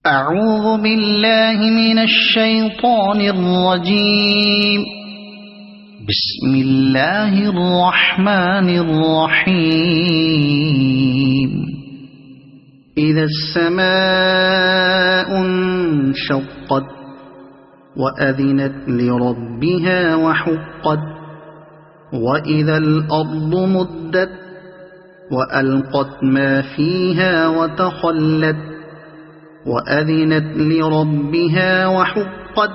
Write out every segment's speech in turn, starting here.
أعوذ بالله من الشيطان الرجيم. بسم الله الرحمن الرحيم. إذا السماء انشقت وأذنت لربها وحقت وإذا الأرض مدت وألقت ما فيها وتخلت وأذنت لربها وحقت.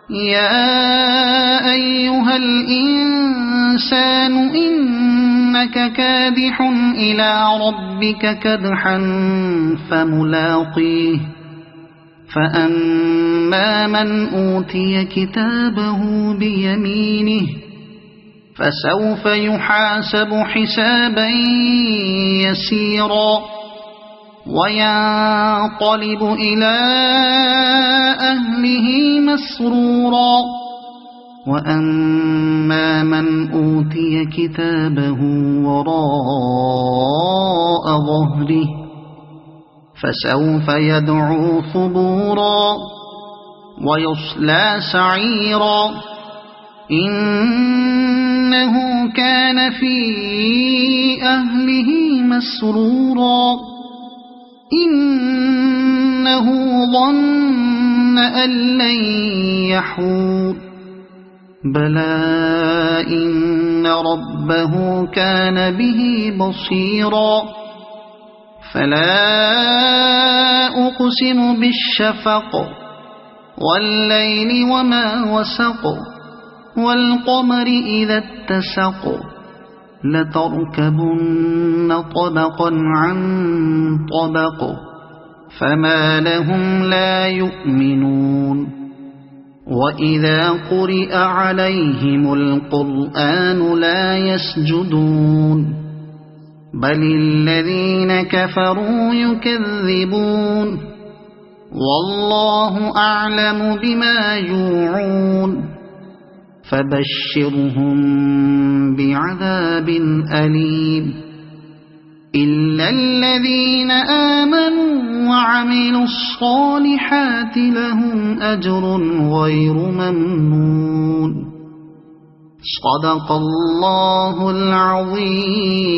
يا أيها الإنسان إنك كادح إلى ربك كدحا فملاقيه. فأما من أوتي كتابه بيمينه فسوف يحاسب حسابا يسيرا وينقلب إلى أهله مسرورا. وأما من أوتي كتابه وراء ظهره فسوف يدعو ثبورا ويصلى سعيرا. إنه كان في أهله مسرورا. إنه ظن أن لن يحور. بلى إن ربه كان به بصيرا. فلا أقسم بالشفق والليل وما وسق والقمر إذا اتسق لتركبن طبقا عن طبق فما لهم لا يؤمنون. وإذا قرئ عليهم القرآن لا يسجدون بل الذين كفروا يكذبون. والله أعلم بما يوعون فبشرهم بعذاب أليم. إلا الذين آمنوا وعملوا الصالحات لهم أجر غير ممنون. صدق الله العظيم.